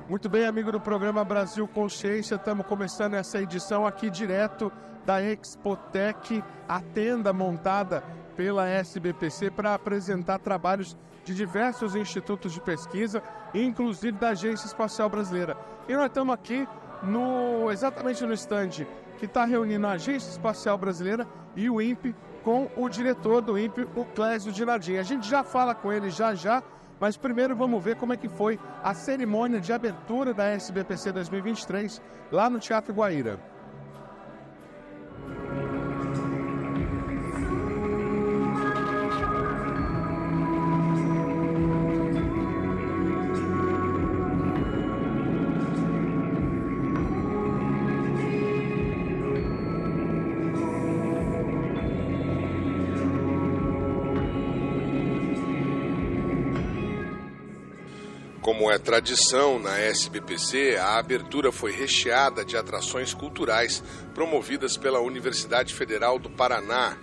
Muito bem, amigo do programa Brasil Consciência, estamos começando essa edição aqui direto da Expotec, a tenda montada pela SBPC para apresentar trabalhos de diversos institutos de pesquisa, inclusive da Agência Espacial Brasileira. E nós estamos aqui exatamente no estande que está reunindo a Agência Espacial Brasileira e o INPE com o diretor do INPE, o Clésio Dinardim. A gente já fala com ele já, mas primeiro vamos ver como é que foi a cerimônia de abertura da SBPC 2023 lá no Teatro Guaíra. Como é tradição na SBPC, a abertura foi recheada de atrações culturais promovidas pela Universidade Federal do Paraná.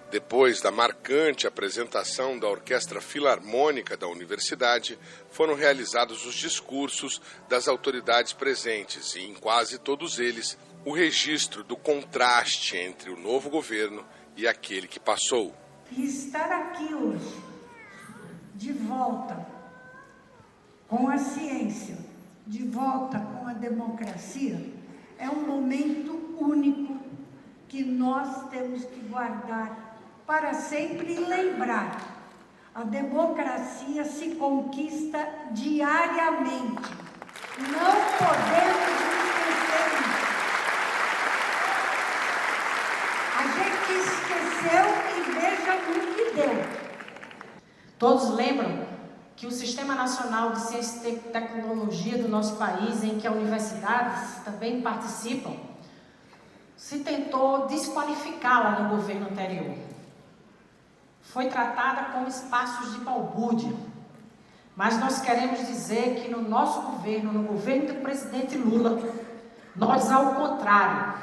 Depois da marcante apresentação da Orquestra Filarmônica da Universidade, foram realizados os discursos das autoridades presentes e, em quase todos eles, o registro do contraste entre o novo governo e aquele que passou. E estar aqui hoje, de volta com a ciência, de volta com a democracia, é um momento único que nós temos que guardar para sempre e lembrar. A democracia se conquista diariamente. Não podemos esquecer isso. A gente esqueceu e veja no que deu. Todos lembram que o Sistema Nacional de Ciência e Tecnologia do nosso país, em que as universidades também participam, se tentou desqualificá-la no governo anterior. Foi tratada como espaços de balbúrdia. Mas nós queremos dizer que no nosso governo, no governo do presidente Lula, nós, ao contrário,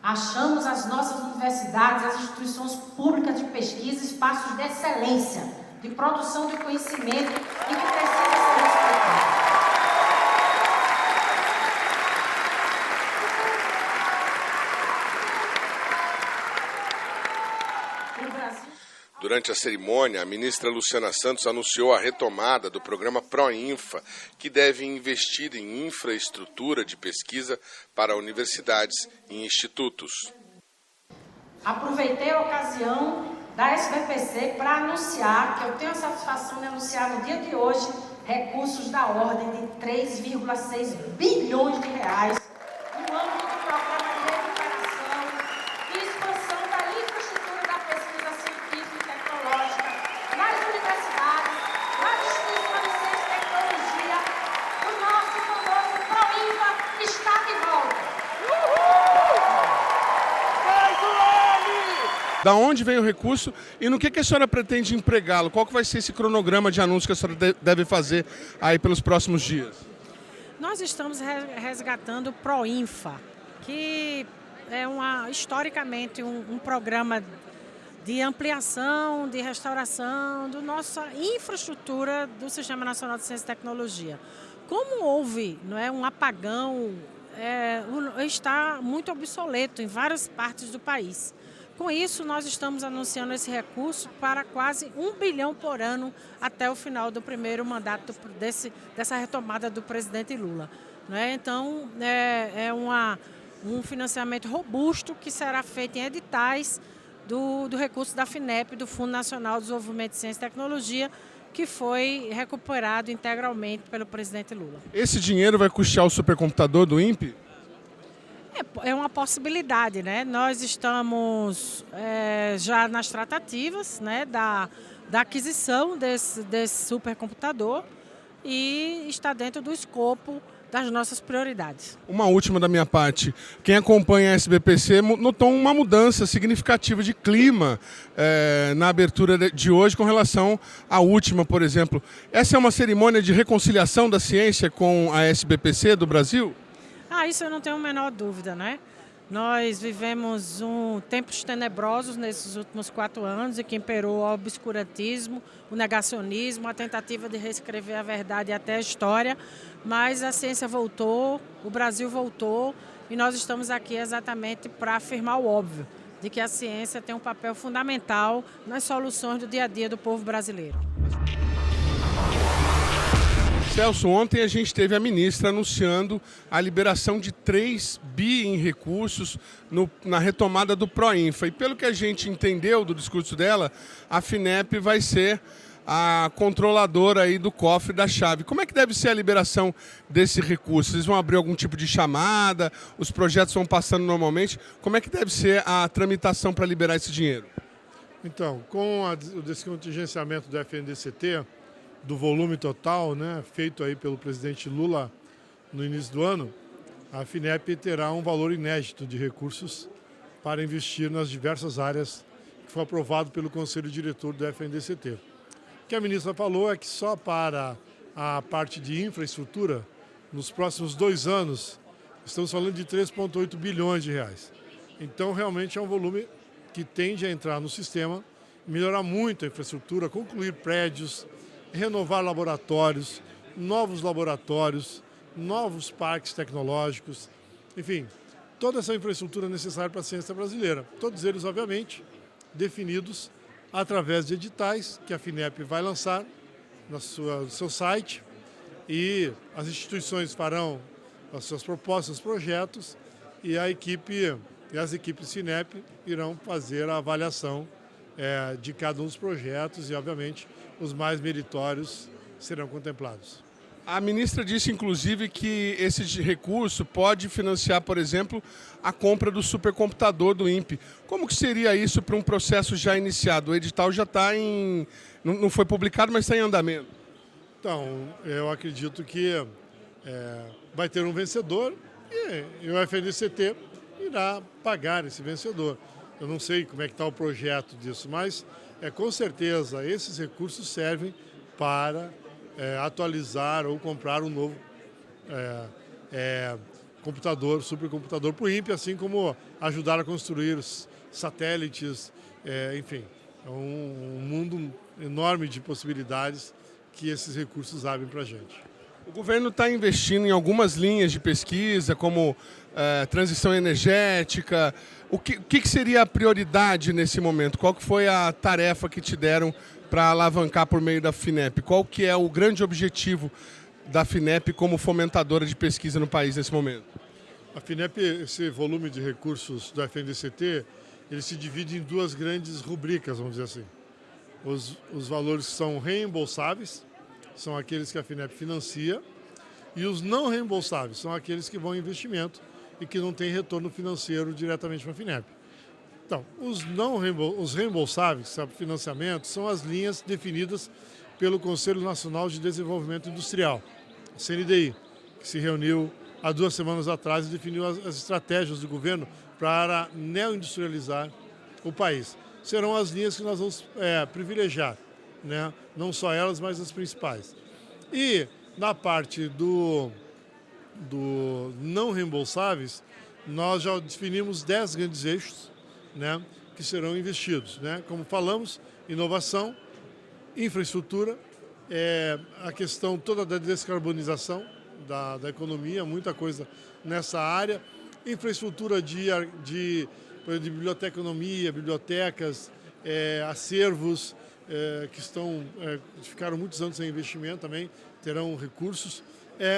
achamos as nossas universidades, as instituições públicas de pesquisa, espaços de excelência, de produção de conhecimento e que precisam ser respeitados. Durante a cerimônia, a ministra Luciana Santos anunciou a retomada do programa ProInfa, que deve investir em infraestrutura de pesquisa para universidades e institutos. Aproveitei a ocasião da SBPC para anunciar, que eu tenho a satisfação de anunciar no dia de hoje, recursos da ordem de 3,6 bilhões de reais no âmbito do programa de recuperação e expansão da infraestrutura da pesquisa científica e tecnológica nas universidades, nas instituições de ciência e tecnologia. O nosso famoso ProInfa está de volta. Da onde vem o recurso e no que a senhora pretende empregá-lo? Qual que vai ser esse cronograma de anúncio que a senhora deve fazer aí pelos próximos dias? Nós estamos resgatando o ProInfa, que é historicamente um programa de ampliação, de restauração da nossa infraestrutura do Sistema Nacional de Ciência e Tecnologia. Como houve, um apagão, está muito obsoleto em várias partes do país. Com isso, nós estamos anunciando esse recurso para quase 1 bilhão por ano até o final do primeiro mandato dessa retomada do presidente Lula. Então, um financiamento robusto que será feito em editais do recurso da FINEP, do Fundo Nacional de Desenvolvimento de Ciência e Tecnologia, que foi recuperado integralmente pelo presidente Lula. Esse dinheiro vai custear o supercomputador do INPE? É uma possibilidade, Nós estamos já nas tratativas, da aquisição desse supercomputador e está dentro do escopo das nossas prioridades. Uma última da minha parte. Quem acompanha a SBPC notou uma mudança significativa de clima na abertura de hoje com relação à última, por exemplo. Essa é uma cerimônia de reconciliação da ciência com a SBPC do Brasil? Isso eu não tenho a menor dúvida, né? Nós vivemos tempos tenebrosos nesses últimos 4 anos, em que imperou o obscurantismo, o negacionismo, a tentativa de reescrever a verdade e até a história, mas a ciência voltou, o Brasil voltou e nós estamos aqui exatamente para afirmar o óbvio, de que a ciência tem um papel fundamental nas soluções do dia a dia do povo brasileiro. Celso, ontem a gente teve a ministra anunciando a liberação de 3 bi em recursos na retomada do Proinfa. E pelo que a gente entendeu do discurso dela, a FINEP vai ser a controladora aí do cofre da chave. Como é que deve ser a liberação desse recurso? Vocês vão abrir algum tipo de chamada? Os projetos vão passando normalmente? Como é que deve ser a tramitação para liberar esse dinheiro? Então, com o descontingenciamento do FNDCT, do volume total, né, feito aí pelo presidente Lula no início do ano, a FINEP terá um valor inédito de recursos para investir nas diversas áreas que foi aprovado pelo Conselho Diretor do FNDCT. O que a ministra falou é que só para a parte de infraestrutura, nos próximos 2 anos, estamos falando de 3,8 bilhões de reais. Então, realmente é um volume que tende a entrar no sistema, melhorar muito a infraestrutura, concluir prédios, renovar laboratórios, novos parques tecnológicos, enfim, toda essa infraestrutura necessária para a ciência brasileira. Todos eles, obviamente, definidos através de editais que a FINEP vai lançar no seu site e as instituições farão as suas propostas, projetos e as equipes FINEP irão fazer a avaliação de cada um dos projetos e, obviamente, os mais meritórios serão contemplados. A ministra disse, inclusive, que esse recurso pode financiar, por exemplo, a compra do supercomputador do INPE. Como que seria isso para um processo já iniciado? O edital já está não foi publicado, mas está em andamento. Então, eu acredito que vai ter um vencedor e o FNDCT irá pagar esse vencedor. Eu não sei como é que está o projeto disso, mas com certeza esses recursos servem para atualizar ou comprar um novo supercomputador para o INPE, assim como ajudar a construir satélites, enfim, é um mundo enorme de possibilidades que esses recursos abrem para a gente. O governo está investindo em algumas linhas de pesquisa, como transição energética. O que seria a prioridade nesse momento? Qual que foi a tarefa que te deram para alavancar por meio da FINEP? Qual que é o grande objetivo da FINEP como fomentadora de pesquisa no país nesse momento? A FINEP, esse volume de recursos do FNDCT, ele se divide em 2 grandes rubricas, vamos dizer assim. Os valores são reembolsáveis, são aqueles que a FINEP financia, e os não reembolsáveis são aqueles que vão em investimento e que não têm retorno financeiro diretamente para a FINEP. Então, os reembolsáveis, sabe, financiamento, são as linhas definidas pelo Conselho Nacional de Desenvolvimento Industrial, CNDI, que se reuniu há 2 semanas atrás e definiu as estratégias do governo para neoindustrializar o país. Serão as linhas que nós vamos privilegiar, né? Não só elas, mas as principais. E na parte do não reembolsáveis, nós já definimos 10 grandes eixos, né, que serão investidos, né? Como falamos, inovação, infraestrutura, a questão toda da descarbonização da economia, muita coisa nessa área, infraestrutura de biblioteconomia, bibliotecas, acervos que ficaram muitos anos sem investimento também, terão recursos,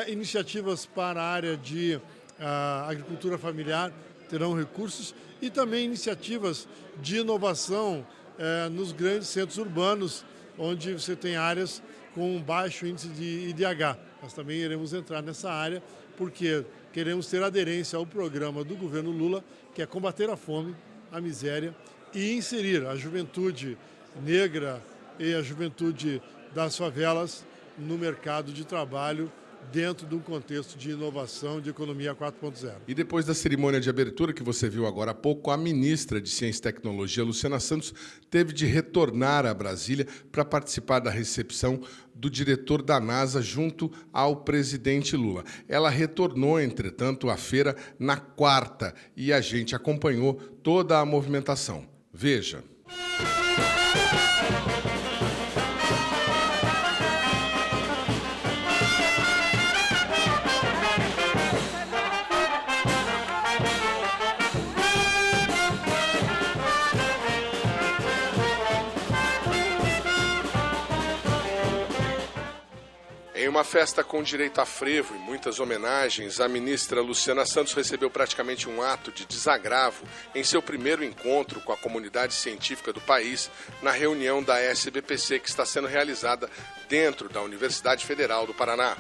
iniciativas para a área de agricultura familiar terão recursos e também iniciativas de inovação nos grandes centros urbanos, onde você tem áreas com baixo índice de IDH. Nós também iremos entrar nessa área porque queremos ter aderência ao programa do governo Lula, que é combater a fome, a miséria e inserir a juventude negra e a juventude das favelas no mercado de trabalho dentro de um contexto de inovação, de economia 4.0. E depois da cerimônia de abertura, que você viu agora há pouco, a ministra de Ciência e Tecnologia, Luciana Santos, teve de retornar a Brasília para participar da recepção do diretor da NASA junto ao presidente Lula. Ela retornou, entretanto, à feira na quarta e a gente acompanhou toda a movimentação. Veja. Em uma festa com direito a frevo e muitas homenagens, a ministra Luciana Santos recebeu praticamente um ato de desagravo em seu primeiro encontro com a comunidade científica do país na reunião da SBPC que está sendo realizada dentro da Universidade Federal do Paraná.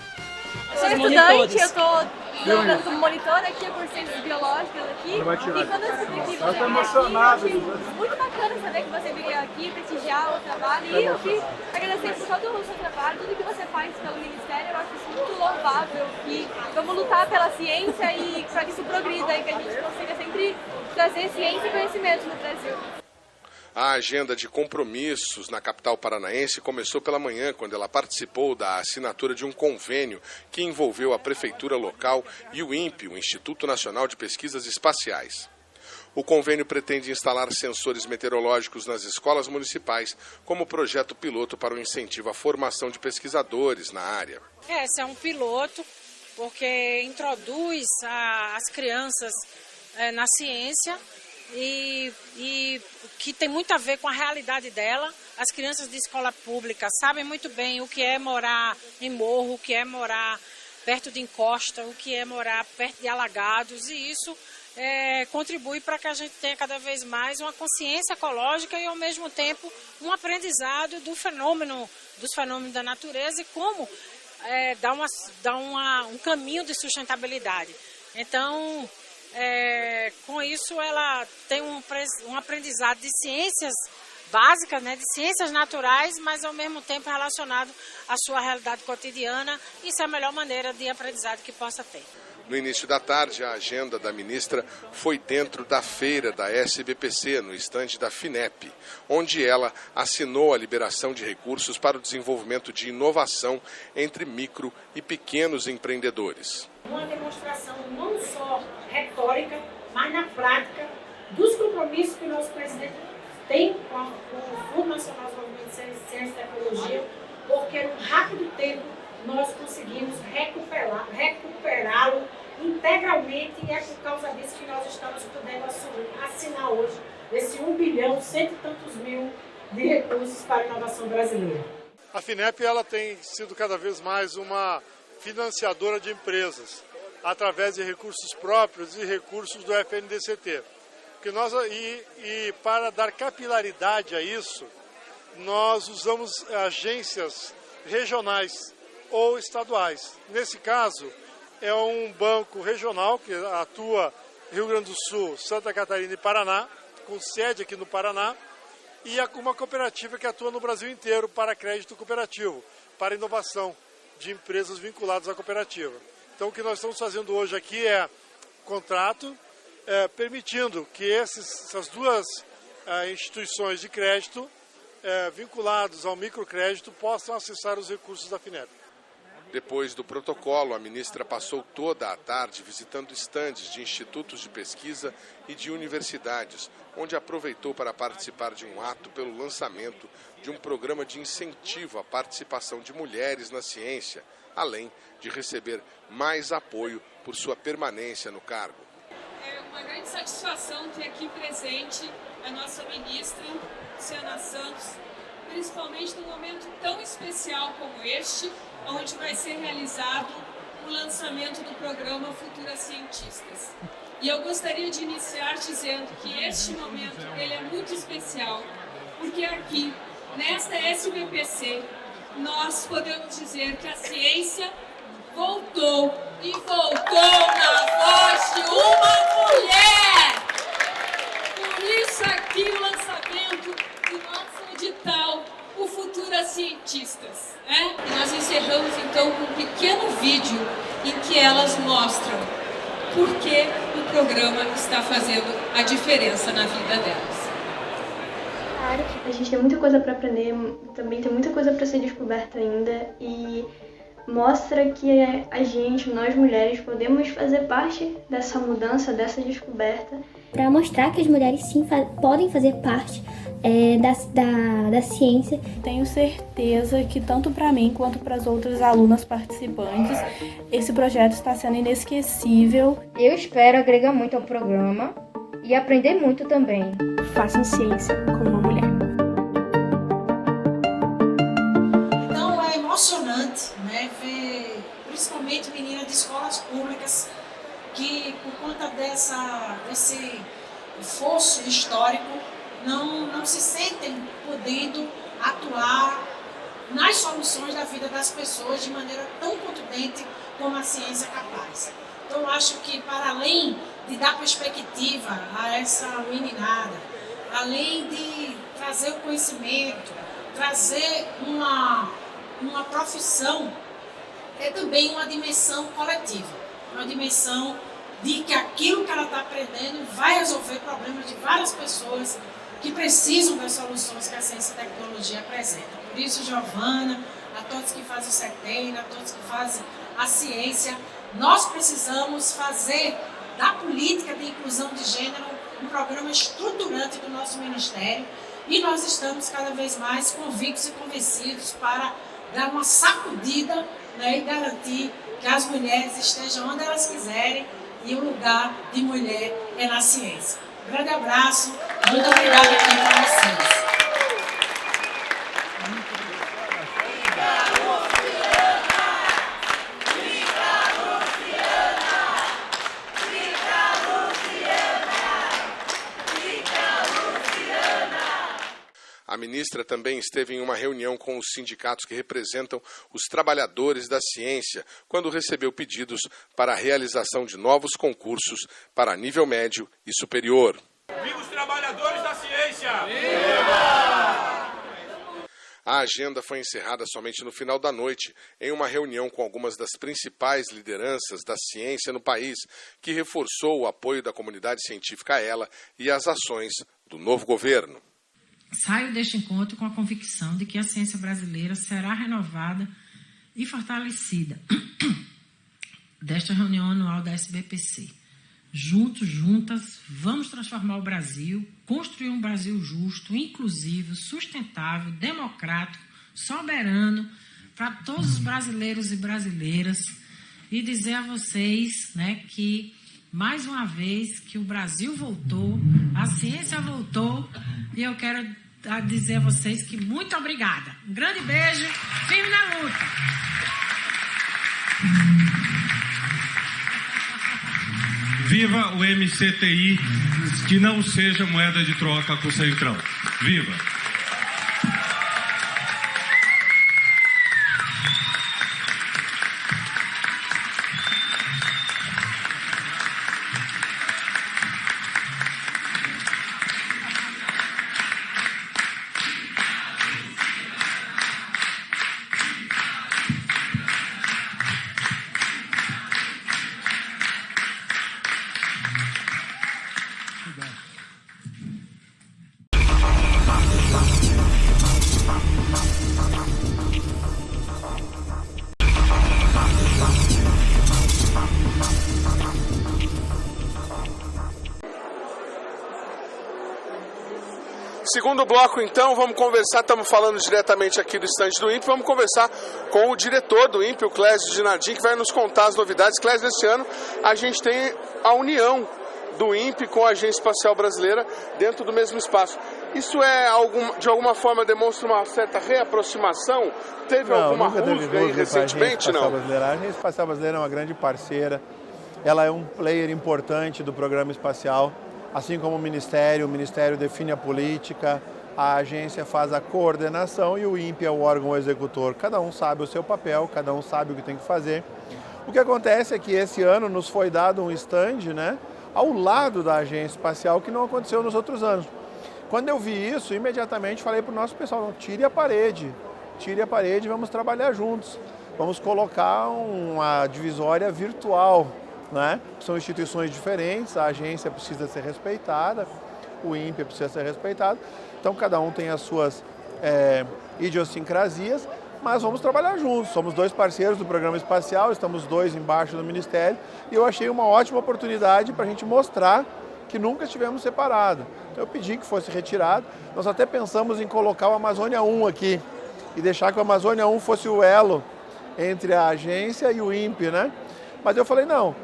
Eu sou estudante, eu estou monitora aqui por Ciências Biológicas aqui. E quando eu descobri que você veio aqui, eu achei muito bacana saber que você veio aqui prestigiar o trabalho. E eu queria agradecer por todo o seu trabalho, tudo que você faz pelo Ministério. Eu acho isso muito louvável. E vamos lutar pela ciência e para que isso progrida e que a gente consiga sempre trazer ciência e conhecimento no Brasil. A agenda de compromissos na capital paranaense começou pela manhã, quando ela participou da assinatura de um convênio que envolveu a prefeitura local e o INPE, o Instituto Nacional de Pesquisas Espaciais. O convênio pretende instalar sensores meteorológicos nas escolas municipais como projeto piloto para o incentivo à formação de pesquisadores na área. Esse é um piloto porque introduz as crianças na ciência e que tem muito a ver com a realidade dela. As crianças de escola pública sabem muito bem o que é morar em morro, o que é morar perto de encosta, o que é morar perto de alagados, e isso contribui para que a gente tenha cada vez mais uma consciência ecológica e, ao mesmo tempo, um aprendizado dos fenômenos da natureza e como dar um caminho de sustentabilidade. Então, com isso, ela tem um aprendizado de ciências básicas, né, de ciências naturais, mas ao mesmo tempo relacionado à sua realidade cotidiana. Isso é a melhor maneira de aprendizado que possa ter. No início da tarde, a agenda da ministra foi dentro da feira da SBPC, no estande da FINEP, onde ela assinou a liberação de recursos para o desenvolvimento de inovação entre micro e pequenos empreendedores. Uma demonstração não só retórica, mas na prática, dos compromissos que o nosso presidente tem com o Fundo Nacional de Desenvolvimento de Ciência e Tecnologia, porque num rápido tempo nós conseguimos recuperá-lo integralmente, e é por causa disso que nós estamos podendo assinar hoje esse 1 bilhão, cento e tantos mil de recursos para a inovação brasileira. A FINEP ela tem sido cada vez mais uma financiadora de empresas, através de recursos próprios e recursos do FNDCT. E para dar capilaridade a isso, nós usamos agências regionais ou estaduais. Nesse caso, é um banco regional que atua em Rio Grande do Sul, Santa Catarina e Paraná, com sede aqui no Paraná, e uma cooperativa que atua no Brasil inteiro para crédito cooperativo, para inovação de empresas vinculadas à cooperativa. Então, o que nós estamos fazendo hoje aqui é contrato, permitindo que essas duas instituições de crédito vinculados ao microcrédito possam acessar os recursos da FINEP. Depois do protocolo, a ministra passou toda a tarde visitando estandes de institutos de pesquisa e de universidades, onde aproveitou para participar de um ato pelo lançamento de um programa de incentivo à participação de mulheres na ciência, além de receber mais apoio por sua permanência no cargo. É uma grande satisfação ter aqui presente a nossa ministra, Luciana Santos, principalmente num momento tão especial como este, onde vai ser realizado o lançamento do programa Futuras Cientistas. E eu gostaria de iniciar dizendo que este momento ele é muito especial, porque aqui, nesta SBPC, nós podemos dizer que a ciência voltou, e voltou na voz de uma mulher! Por isso aqui o lançamento do nosso edital, o Futuras Cientistas. E nós encerramos encerramos então com um pequeno vídeo em que elas mostram por que o programa está fazendo a diferença na vida delas. Claro, a gente tem muita coisa para aprender, também tem muita coisa para ser descoberta ainda e mostra que a gente, nós mulheres, podemos fazer parte dessa mudança, dessa descoberta. Para mostrar que as mulheres sim podem fazer parte da ciência. Tenho certeza que tanto para mim quanto para as outras alunas participantes, esse projeto está sendo inesquecível. Eu espero agregar muito ao programa e aprender muito também. Façam ciência como uma mulher. Então é emocionante, né, ver principalmente meninas de escolas públicas que, por conta desse esforço histórico, não se sentem podendo atuar nas soluções da vida das pessoas de maneira tão contundente como a ciência é capaz. Então, acho que, para além de dar perspectiva a essa meninada, além de trazer o conhecimento, trazer uma profissão, é também uma dimensão coletiva, uma dimensão de que aquilo que ela está aprendendo vai resolver problemas de várias pessoas que precisam das soluções que a ciência e a tecnologia apresenta. Por isso, Giovana, a todos que fazem o CETEM, a todos que fazem a ciência, nós precisamos fazer da política de inclusão de gênero um programa estruturante do nosso Ministério e nós estamos cada vez mais convictos e convencidos para dar uma sacudida, né, e garantir que as mulheres estejam onde elas quiserem e o lugar de mulher é na ciência. Um grande abraço, muito obrigada aqui para vocês. A ministra também esteve em uma reunião com os sindicatos que representam os trabalhadores da ciência, quando recebeu pedidos para a realização de novos concursos para nível médio e superior. Viva os trabalhadores da ciência! Viva! A agenda foi encerrada somente no final da noite, em uma reunião com algumas das principais lideranças da ciência no país, que reforçou o apoio da comunidade científica a ela e às ações do novo governo. Saio deste encontro com a convicção de que a ciência brasileira será renovada e fortalecida desta reunião anual da SBPC. Juntos, juntas, vamos transformar o Brasil, construir um Brasil justo, inclusivo, sustentável, democrático, soberano para todos os brasileiros e brasileiras e dizer a vocês, né, que mais uma vez que o Brasil voltou, a ciência voltou e eu quero dizer a vocês que muito obrigada. Um grande beijo, firme na luta. Viva o MCTI, que não seja moeda de troca com o Centrão. Viva! Segundo bloco, então, vamos conversar, estamos falando diretamente aqui do estande do INPE, vamos conversar com o diretor do INPE, o Clésio Dinardim, que vai nos contar as novidades. Clésio, esse ano a gente tem a união do INPE com a Agência Espacial Brasileira dentro do mesmo espaço. Isso de alguma forma demonstra uma certa reaproximação? Teve alguma rusga aí recentemente? Não. A Agência Espacial Brasileira é uma grande parceira, ela é um player importante do programa espacial. Assim como o Ministério define a política, a agência faz a coordenação e o INPE é o órgão executor. Cada um sabe o seu papel, cada um sabe o que tem que fazer. O que acontece é que esse ano nos foi dado um stand, né, ao lado da agência espacial, que não aconteceu nos outros anos. Quando eu vi isso, imediatamente falei para o nosso pessoal, não, tire a parede, vamos trabalhar juntos. vamos colocar uma divisória virtual, né? São instituições diferentes, a agência precisa ser respeitada, o INPE precisa ser respeitado, então cada um tem as suas idiosincrasias, mas vamos trabalhar juntos. Somos 2 parceiros do programa espacial, estamos 2 embaixo do Ministério, e eu achei uma ótima oportunidade para a gente mostrar que nunca estivemos separados. Então eu pedi que fosse retirado, nós até pensamos em colocar o Amazônia 1 aqui, e deixar que o Amazônia 1 fosse o elo entre a agência e o INPE, né? Mas eu falei, não,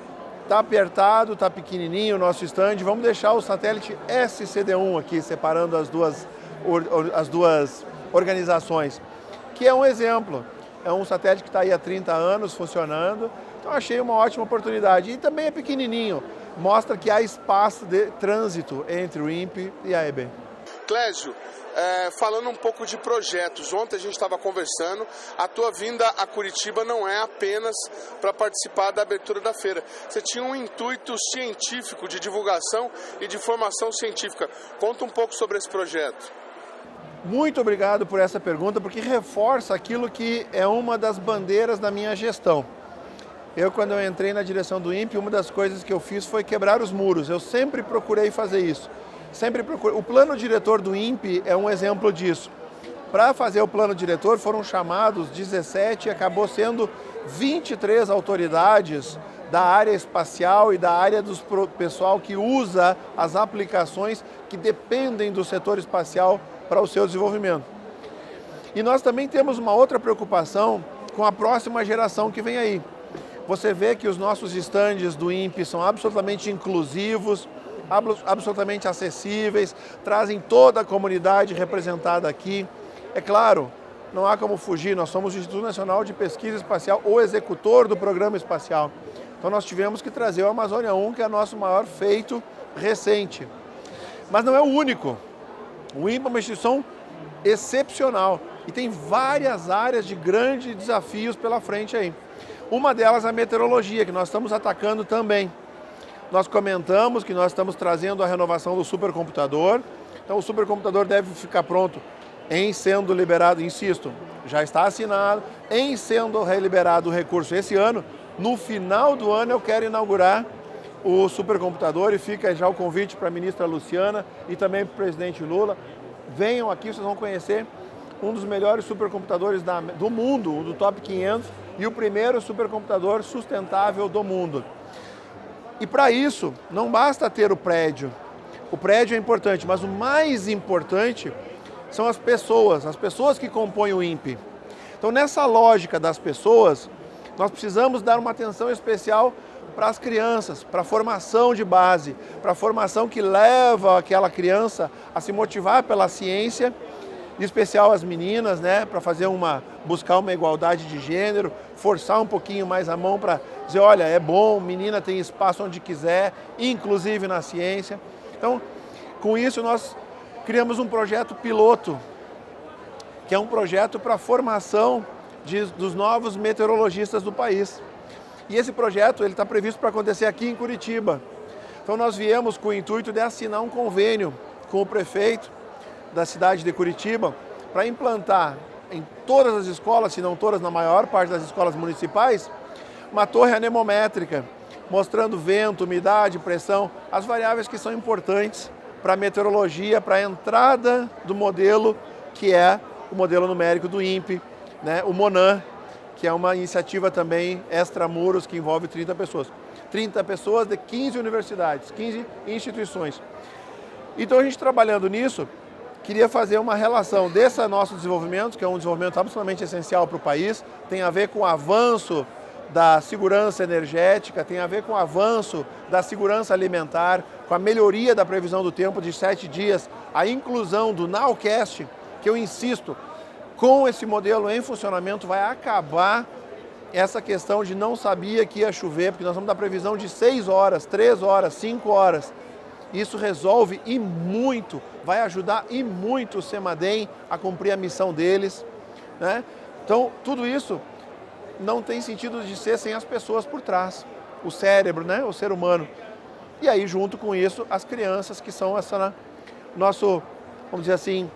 tá apertado, tá pequenininho o nosso stand, vamos deixar o satélite SCD-1 aqui, separando as duas organizações, que é um exemplo. É um satélite que está aí há 30 anos funcionando, então achei uma ótima oportunidade. E também é pequenininho, mostra que há espaço de trânsito entre o INPE e a EB. Clésio, falando um pouco de projetos, ontem a gente estava conversando, a tua vinda a Curitiba não é apenas para participar da abertura da feira. Você tinha um intuito científico de divulgação e de formação científica. Conta um pouco sobre esse projeto. Muito obrigado por essa pergunta, porque reforça aquilo que é uma das bandeiras da minha gestão. Quando eu entrei na direção do INPE, uma das coisas que eu fiz foi quebrar os muros. Eu sempre procurei fazer isso. O plano diretor do INPE é um exemplo disso. Para fazer o plano diretor foram chamados 17 e acabou sendo 23 autoridades da área espacial e da área do pessoal que usa as aplicações que dependem do setor espacial para o seu desenvolvimento. E nós também temos uma outra preocupação com a próxima geração que vem aí. Você vê que os nossos estandes do INPE são absolutamente inclusivos, absolutamente acessíveis, trazem toda a comunidade representada aqui. É claro, não há como fugir, nós somos o Instituto Nacional de Pesquisa Espacial, o executor do programa espacial. Então nós tivemos que trazer o Amazônia 1, que é o nosso maior feito recente. Mas não é o único. O INPE é uma instituição excepcional e tem várias áreas de grandes desafios pela frente aí. Uma delas é a meteorologia, que nós estamos atacando também. Nós comentamos que nós estamos trazendo a renovação do supercomputador. Então o supercomputador deve ficar pronto em sendo liberado, insisto, já está assinado, em sendo reliberado o recurso esse ano. No final do ano eu quero inaugurar o supercomputador e fica já o convite para a ministra Luciana e também para o presidente Lula. Venham aqui, vocês vão conhecer um dos melhores supercomputadores do mundo, do top 500, e o primeiro supercomputador sustentável do mundo. E para isso, não basta ter o prédio. O prédio é importante, mas o mais importante são as pessoas que compõem o INPE. Então, nessa lógica das pessoas, nós precisamos dar uma atenção especial para as crianças, para a formação de base, para a formação que leva aquela criança a se motivar pela ciência, em especial as meninas, né, para buscar uma igualdade de gênero, forçar um pouquinho mais a mão para dizer, olha, é bom, menina tem espaço onde quiser, inclusive na ciência. Então, com isso nós criamos um projeto piloto, que é um projeto para a formação dos novos meteorologistas do país. E esse projeto está previsto para acontecer aqui em Curitiba. Então nós viemos com o intuito de assinar um convênio com o prefeito da cidade de Curitiba para implantar em todas as escolas, se não todas, na maior parte das escolas municipais, uma torre anemométrica, mostrando vento, umidade, pressão, as variáveis que são importantes para a meteorologia, para a entrada do modelo que é o modelo numérico do INPE, né, o MONAN, que é uma iniciativa também extramuros que envolve 30 pessoas. 30 pessoas de 15 universidades, 15 instituições. Então a gente trabalhando nisso, queria fazer uma relação desse nosso desenvolvimento, que é um desenvolvimento absolutamente essencial para o país, tem a ver com o avanço da segurança energética, tem a ver com o avanço da segurança alimentar, com a melhoria da previsão do tempo de 7 dias, a inclusão do Nowcast, que eu insisto, com esse modelo em funcionamento vai acabar essa questão de não sabia que ia chover, porque nós vamos dar previsão de 6 horas, 3 horas, 5 horas. Isso resolve e muito, vai ajudar e muito o CEMADEM a cumprir a missão deles, né? Então, tudo isso não tem sentido de ser sem as pessoas por trás, o cérebro, né? O ser humano. E aí, junto com isso, as crianças, que são nosso, vamos dizer assim,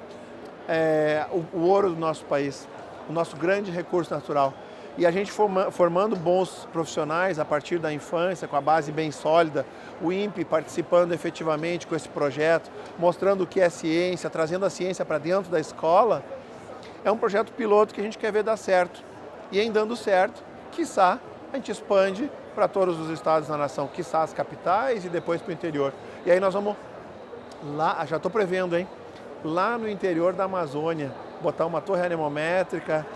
o ouro do nosso país, o nosso grande recurso natural. E a gente formando bons profissionais a partir da infância, com a base bem sólida, o INPE participando efetivamente com esse projeto, mostrando o que é ciência, trazendo a ciência para dentro da escola, é um projeto piloto que a gente quer ver dar certo. E em dando certo, quiçá, a gente expande para todos os estados da nação, quiçá as capitais e depois para o interior. E aí nós vamos lá, já estou prevendo, hein? Lá no interior da Amazônia, botar uma torre anemométrica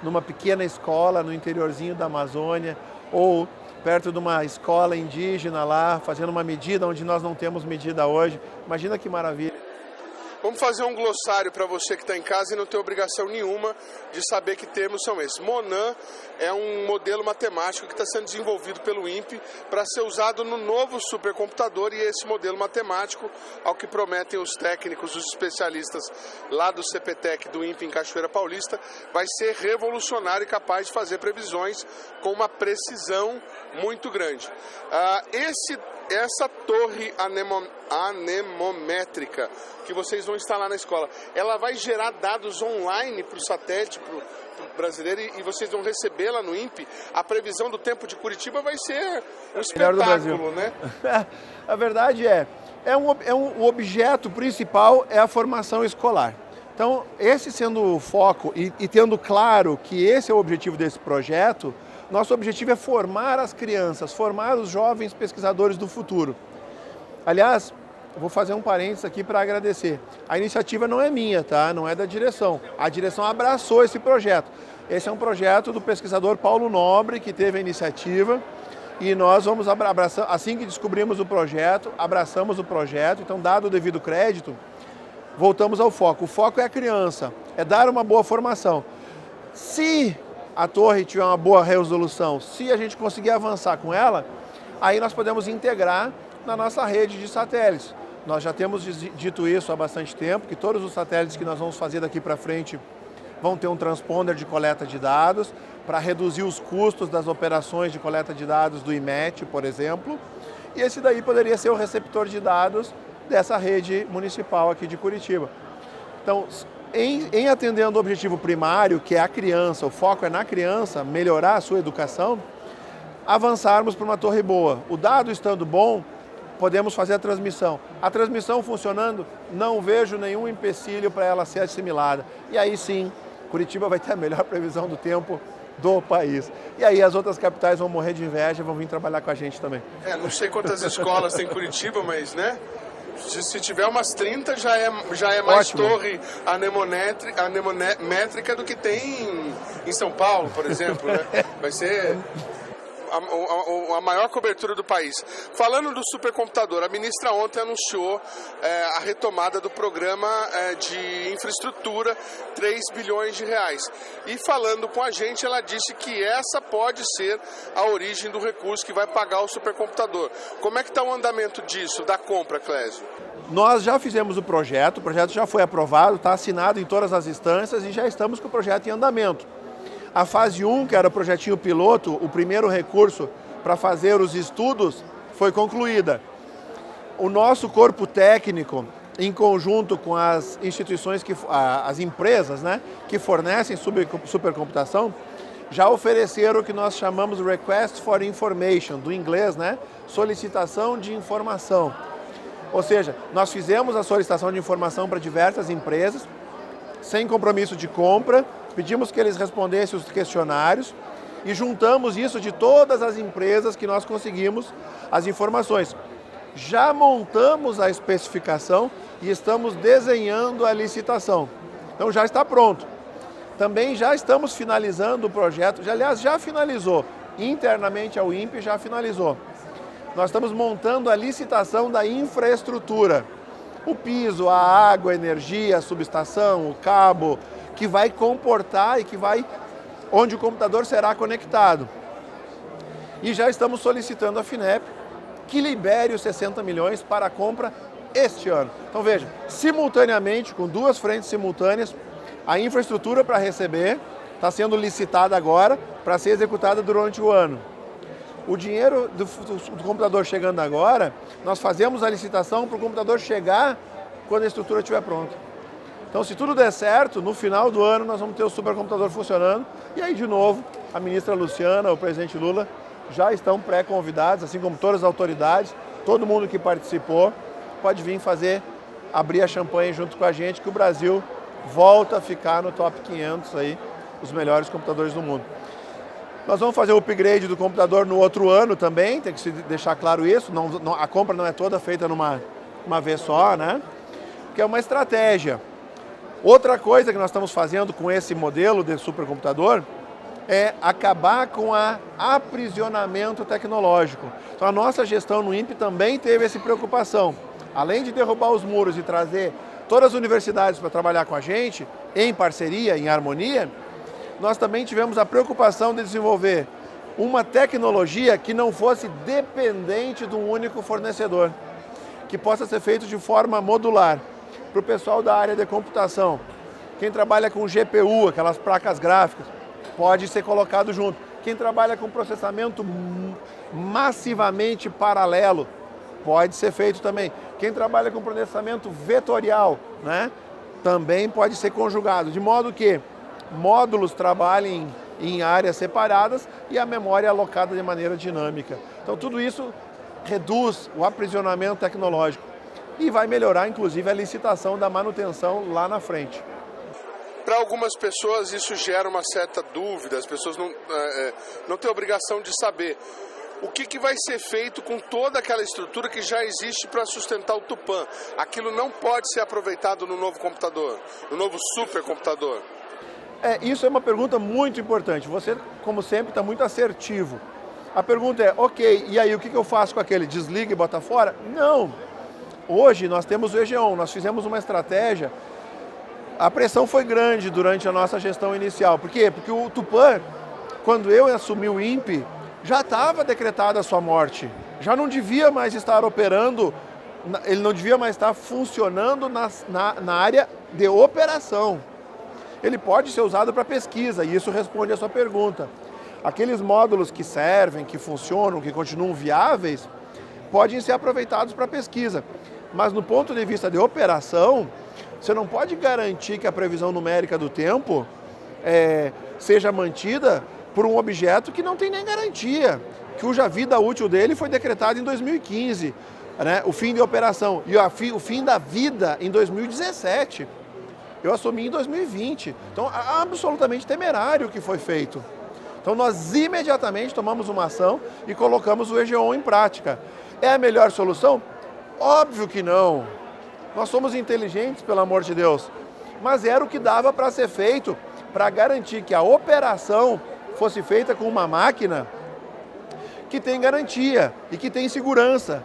numa pequena escola no interiorzinho da Amazônia, ou perto de uma escola indígena lá, fazendo uma medida onde nós não temos medida hoje. Imagina que maravilha. Vamos fazer um glossário para você que está em casa e não tem obrigação nenhuma de saber que termos são esses. Monan é um modelo matemático que está sendo desenvolvido pelo INPE para ser usado no novo supercomputador, e esse modelo matemático, ao que prometem os técnicos, os especialistas lá do CPTEC do INPE em Cachoeira Paulista, vai ser revolucionário e capaz de fazer previsões com uma precisão muito grande. Essa torre anemométrica que vocês vão instalar na escola, ela vai gerar dados online para o satélite, para o brasileiro, e vocês vão receber lá no INPE. A previsão do tempo de Curitiba vai ser um espetáculo, né? A verdade o objeto principal é a formação escolar. Então, esse sendo o foco e tendo claro que esse é o objetivo desse projeto, nosso objetivo é formar as crianças, formar os jovens pesquisadores do futuro. Aliás, eu vou fazer um parênteses aqui para agradecer. A iniciativa não é minha, tá? Não é da direção. A direção abraçou esse projeto. Esse é um projeto do pesquisador Paulo Nobre, que teve a iniciativa, e nós vamos abraçar, assim que descobrimos o projeto, abraçamos o projeto. Então, dado o devido crédito, voltamos ao foco. O foco é a criança, é dar uma boa formação. Se a torre tiver uma boa resolução, se a gente conseguir avançar com ela, aí nós podemos integrar na nossa rede de satélites. Nós já temos dito isso há bastante tempo, que todos os satélites que nós vamos fazer daqui para frente vão ter um transponder de coleta de dados para reduzir os custos das operações de coleta de dados do IMET, por exemplo. E esse daí poderia ser o receptor de dados dessa rede municipal aqui de Curitiba. Então, em atendendo o objetivo primário, que é a criança, o foco é na criança, melhorar a sua educação, avançarmos para uma torre boa. O dado estando bom, podemos fazer a transmissão. A transmissão funcionando, não vejo nenhum empecilho para ela ser assimilada. E aí sim, Curitiba vai ter a melhor previsão do tempo do país. E aí as outras capitais vão morrer de inveja e vão vir trabalhar com a gente também. Não sei quantas escolas tem em Curitiba, mas, né? Se tiver umas 30, já é mais Ótimo. Torre anemométrica do que tem em São Paulo, por exemplo, né? Vai ser a maior cobertura do país. Falando do supercomputador, a ministra ontem anunciou a retomada do programa de infraestrutura, 3 bilhões de reais. E falando com a gente, ela disse que essa pode ser a origem do recurso que vai pagar o supercomputador. Como é que está o andamento disso, da compra, Clésio? Nós já fizemos o projeto já foi aprovado, está assinado em todas as instâncias e já estamos com o projeto em andamento. A fase 1, que era o projetinho piloto, o primeiro recurso para fazer os estudos, foi concluída. O nosso corpo técnico, em conjunto com as instituições, as empresas, né, que fornecem supercomputação, já ofereceram o que nós chamamos Request for Information, do inglês, né, solicitação de informação. Ou seja, nós fizemos a solicitação de informação para diversas empresas, sem compromisso de compra, pedimos que eles respondessem os questionários e juntamos isso de todas as empresas que nós conseguimos as informações. Já montamos a especificação e estamos desenhando a licitação. Então já está pronto. Também já estamos finalizando o projeto, aliás, já finalizou. Internamente ao INPE já finalizou. Nós estamos montando a licitação da infraestrutura. O piso, a água, a energia, a subestação, o cabo, que vai comportar e onde o computador será conectado. E já estamos solicitando à FINEP que libere os 60 milhões para a compra este ano. Então veja, simultaneamente, com duas frentes simultâneas, a infraestrutura para receber está sendo licitada agora para ser executada durante o ano. O dinheiro do computador chegando agora, nós fazemos a licitação para o computador chegar quando a estrutura estiver pronta. Então, se tudo der certo, no final do ano nós vamos ter o supercomputador funcionando. E aí, de novo, a ministra Luciana, o presidente Lula, já estão pré-convidados, assim como todas as autoridades, todo mundo que participou pode vir abrir a champanhe junto com a gente, que o Brasil volta a ficar no top 500 aí, os melhores computadores do mundo. Nós vamos fazer o upgrade do computador no outro ano também, tem que se deixar claro isso, a compra não é toda feita numa vez só, né? Que é uma estratégia. Outra coisa que nós estamos fazendo com esse modelo de supercomputador é acabar com o aprisionamento tecnológico. Então a nossa gestão no INPE também teve essa preocupação. Além de derrubar os muros e trazer todas as universidades para trabalhar com a gente, em parceria, em harmonia, nós também tivemos a preocupação de desenvolver uma tecnologia que não fosse dependente de um único fornecedor, que possa ser feito de forma modular. Para o pessoal da área de computação, quem trabalha com GPU, aquelas placas gráficas, pode ser colocado junto. Quem trabalha com processamento massivamente paralelo, pode ser feito também. Quem trabalha com processamento vetorial, né, também pode ser conjugado, de modo que módulos trabalhem em áreas separadas e a memória alocada de maneira dinâmica. Então tudo isso reduz o aprisionamento tecnológico e vai melhorar inclusive a licitação da manutenção lá na frente. Para algumas pessoas isso gera uma certa dúvida, as pessoas não têm obrigação de saber o que vai ser feito com toda aquela estrutura que já existe para sustentar o Tupã. Aquilo não pode ser aproveitado no novo computador, no novo supercomputador. Isso é uma pergunta muito importante. Você, como sempre, está muito assertivo. A pergunta é, ok, e aí o que eu faço com aquele? Desliga e bota fora? Não. Hoje nós temos o EGEON, nós fizemos uma estratégia. A pressão foi grande durante a nossa gestão inicial. Por quê? Porque o Tupã, quando eu assumi o INPE, já estava decretada a sua morte. Já não devia mais estar operando, ele não devia mais estar funcionando na área de operação. Ele pode ser usado para pesquisa, e isso responde a sua pergunta. Aqueles módulos que servem, que funcionam, que continuam viáveis, podem ser aproveitados para pesquisa. Mas no ponto de vista de operação, você não pode garantir que a previsão numérica do tempo seja mantida por um objeto que não tem nem garantia, cuja vida útil dele foi decretada em 2015, né? O fim de operação, e o fim da vida em 2017. Eu assumi em 2020. Então, absolutamente temerário o que foi feito. Então, nós imediatamente tomamos uma ação e colocamos o EGEON em prática. É a melhor solução? Óbvio que não. Nós somos inteligentes, pelo amor de Deus. Mas era o que dava para ser feito para garantir que a operação fosse feita com uma máquina que tem garantia e que tem segurança.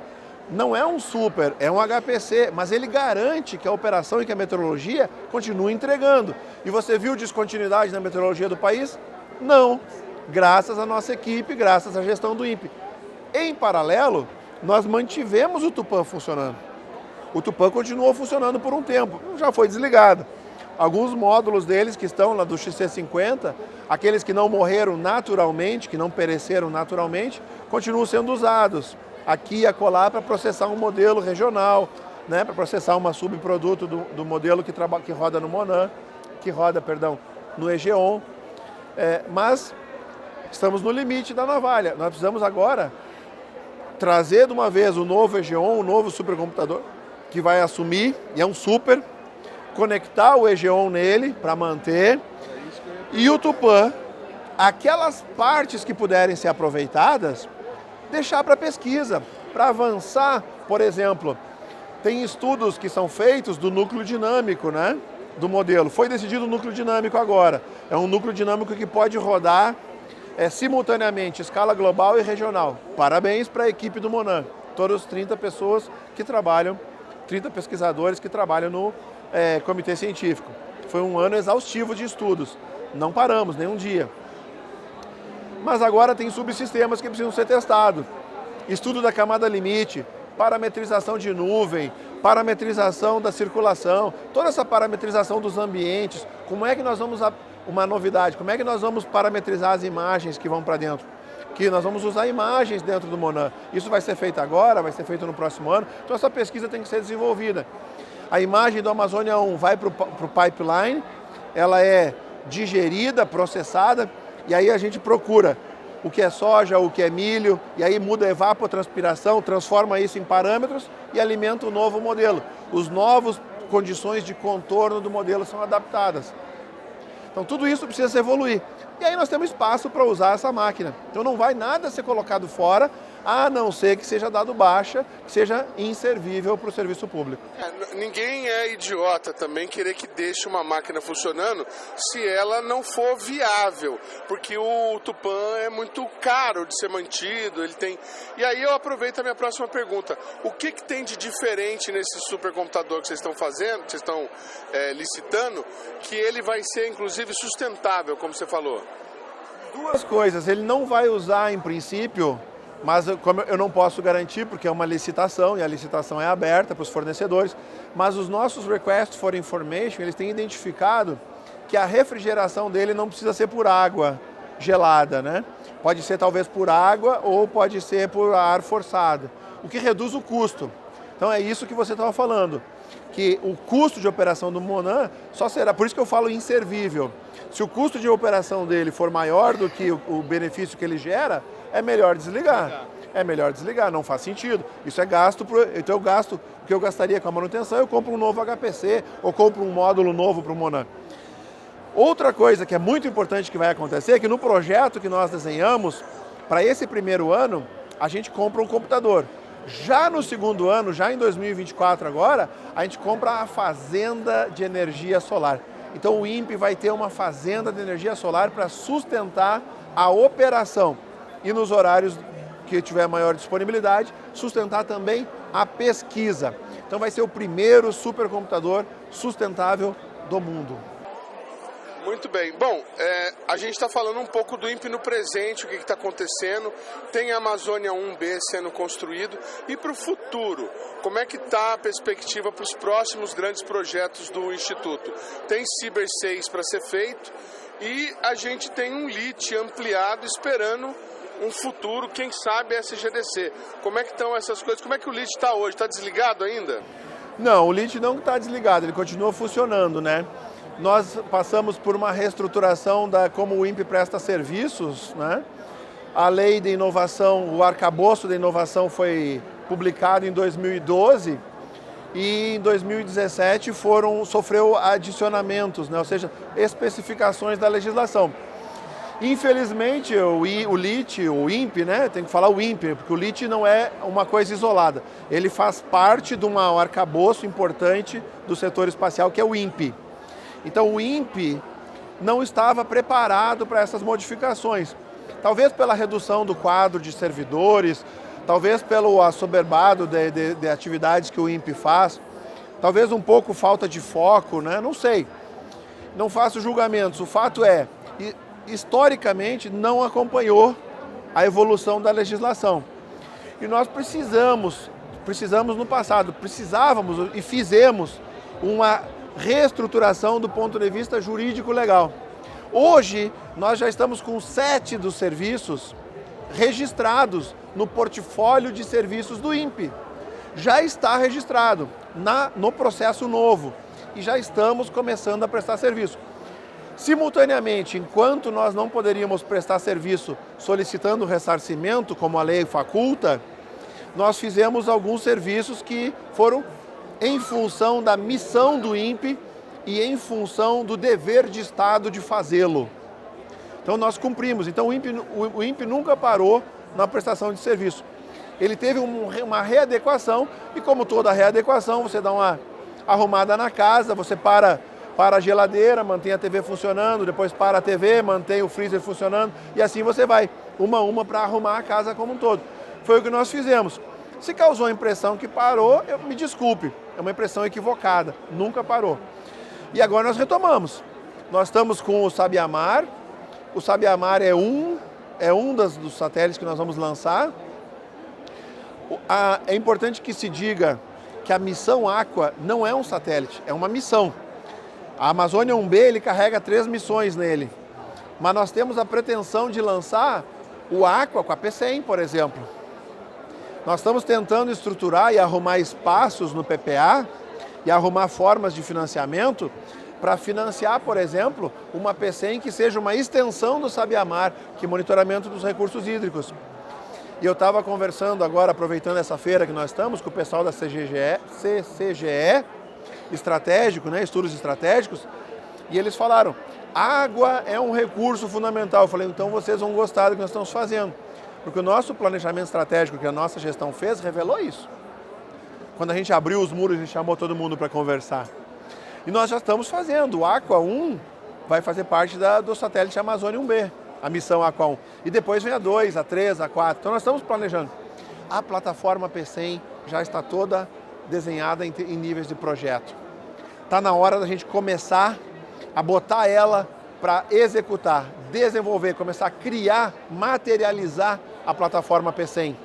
Não é um super, é um HPC, mas ele garante que a operação e que a meteorologia continuem entregando. E você viu descontinuidade na meteorologia do país? Não. Graças à nossa equipe, graças à gestão do INPE. Em paralelo, nós mantivemos o Tupã funcionando. O Tupã continuou funcionando por um tempo, já foi desligado. Alguns módulos deles que estão lá do XC50, aqueles que não morreram naturalmente, que não pereceram naturalmente, continuam sendo usados aqui e acolá para processar um modelo regional, né, para processar uma subproduto do modelo que roda no Monan, no EGEON. Mas estamos no limite da navalha. Nós precisamos agora trazer de uma vez o novo EGEON, o novo supercomputador, que vai assumir, e é um super, conectar o EGEON nele para manter, e o Tupã, aquelas partes que puderem ser aproveitadas, deixar para pesquisa, para avançar. Por exemplo, tem estudos que são feitos do núcleo dinâmico, né, do modelo. Foi decidido o núcleo dinâmico agora. É um núcleo dinâmico que pode rodar simultaneamente, escala global e regional. Parabéns para a equipe do Monan. Todas as 30 pessoas que trabalham, 30 pesquisadores que trabalham no comitê científico. Foi um ano exaustivo de estudos. Não paramos nenhum dia. Mas agora tem subsistemas que precisam ser testados. Estudo da camada limite, parametrização de nuvem, parametrização da circulação, toda essa parametrização dos ambientes. Como é que nós vamos, uma novidade, como é que nós vamos parametrizar as imagens que vão para dentro? Que nós vamos usar imagens dentro do Monan. Isso vai ser feito agora, vai ser feito no próximo ano. Então essa pesquisa tem que ser desenvolvida. A imagem do Amazônia 1 vai para o pipeline, ela é digerida, processada, e aí a gente procura o que é soja, o que é milho, e aí muda a evapotranspiração, transforma isso em parâmetros e alimenta o novo modelo. Os novos condições de contorno do modelo são adaptadas. Então tudo isso precisa evoluir. E aí nós temos espaço para usar essa máquina. Então não vai nada ser colocado fora, a não ser que seja dado baixa, que seja inservível para o serviço público. Ninguém é idiota também querer que deixe uma máquina funcionando se ela não for viável, porque o Tupã é muito caro de ser mantido, ele tem... E aí eu aproveito a minha próxima pergunta. O que tem de diferente nesse supercomputador que vocês estão fazendo, que vocês estão licitando, que ele vai ser inclusive sustentável, como você falou? Duas coisas, ele não vai usar em princípio, mas como eu não posso garantir, porque é uma licitação e a licitação é aberta para os fornecedores, mas os nossos Request for Information, eles têm identificado que a refrigeração dele não precisa ser por água gelada, né? Pode ser talvez por água ou pode ser por ar forçado, o que reduz o custo. Então é isso que você estava falando, que o custo de operação do Monan só será, por isso que eu falo inservível. Se o custo de operação dele for maior do que o benefício que ele gera, é melhor desligar. É melhor desligar, não faz sentido. Isso é gasto, então eu gasto o que eu gastaria com a manutenção, eu compro um novo HPC ou compro um módulo novo para o Monan. Outra coisa que é muito importante que vai acontecer é que no projeto que nós desenhamos, para esse primeiro ano, a gente compra um computador. Já no segundo ano, já em 2024 agora, a gente compra a fazenda de energia solar. Então o INPE vai ter uma fazenda de energia solar para sustentar a operação e nos horários que tiver maior disponibilidade, sustentar também a pesquisa. Então vai ser o primeiro supercomputador sustentável do mundo. Muito bem. Bom, a gente está falando um pouco do INPE no presente, o que está acontecendo. Tem a Amazônia 1B sendo construído. E para o futuro, como é que está a perspectiva para os próximos grandes projetos do Instituto? Tem Ciber 6 para ser feito e a gente tem um LIT ampliado esperando um futuro, quem sabe, SGDC. Como é que estão essas coisas? Como é que o LIT está hoje? Está desligado ainda? Não, o LIT não está desligado, ele continua funcionando, né? Nós passamos por uma reestruturação da como o INPE presta serviços, né? A lei de inovação, o arcabouço da inovação foi publicado em 2012 e em 2017 sofreu adicionamentos, né? Ou seja, especificações da legislação. Infelizmente, o LIT, o INPE, né? Tem que falar o INPE, porque o LIT não é uma coisa isolada. Ele faz parte de um arcabouço importante do setor espacial, que é o INPE. Então o INPE não estava preparado para essas modificações. Talvez pela redução do quadro de servidores, talvez pelo assoberbado de atividades que o INPE faz, talvez um pouco falta de foco, né? Não sei. Não faço julgamentos. O fato é, historicamente, não acompanhou a evolução da legislação. E nós precisamos no passado, precisávamos e fizemos uma reestruturação do ponto de vista jurídico-legal. Hoje, nós já estamos com 7 dos serviços registrados no portfólio de serviços do INPE. Já está registrado no processo novo e já estamos começando a prestar serviço. Simultaneamente, enquanto nós não poderíamos prestar serviço solicitando ressarcimento, como a lei faculta, nós fizemos alguns serviços que foram em função da missão do INPE e em função do dever de Estado de fazê-lo. Então nós cumprimos. Então o INPE nunca parou na prestação de serviço. Ele teve uma readequação e, como toda readequação, você dá uma arrumada na casa, você para a geladeira, mantém a TV funcionando, depois para a TV, mantém o freezer funcionando e assim você vai, uma a uma, para arrumar a casa como um todo. Foi o que nós fizemos. Se causou a impressão que parou, me desculpe, é uma impressão equivocada, nunca parou. E agora nós retomamos. Nós estamos com o Sabiamar. O Sabiamar é um dos satélites que nós vamos lançar. É importante que se diga que a missão Aqua não é um satélite, é uma missão. A Amazônia 1B, ele carrega 3 missões nele. Mas nós temos a pretensão de lançar o Aqua com a P100, por exemplo. Nós estamos tentando estruturar e arrumar espaços no PPA e arrumar formas de financiamento para financiar, por exemplo, uma PCM que seja uma extensão do Sabiamar, que é monitoramento dos recursos hídricos. E eu estava conversando agora, aproveitando essa feira que nós estamos, com o pessoal da CCGE, estratégico, né, estudos estratégicos, e eles falaram, água é um recurso fundamental. Eu falei, então vocês vão gostar do que nós estamos fazendo. Porque o nosso planejamento estratégico que a nossa gestão fez, revelou isso. Quando a gente abriu os muros, a gente chamou todo mundo para conversar. E nós já estamos fazendo. O Aqua 1 vai fazer parte do satélite Amazônia 1B, a missão Aqua 1. E depois vem a 2, a 3, a 4. Então nós estamos planejando. A plataforma P100 já está toda desenhada em níveis de projeto. Está na hora da gente começar a botar ela para executar, desenvolver, começar a criar, materializar a plataforma P100,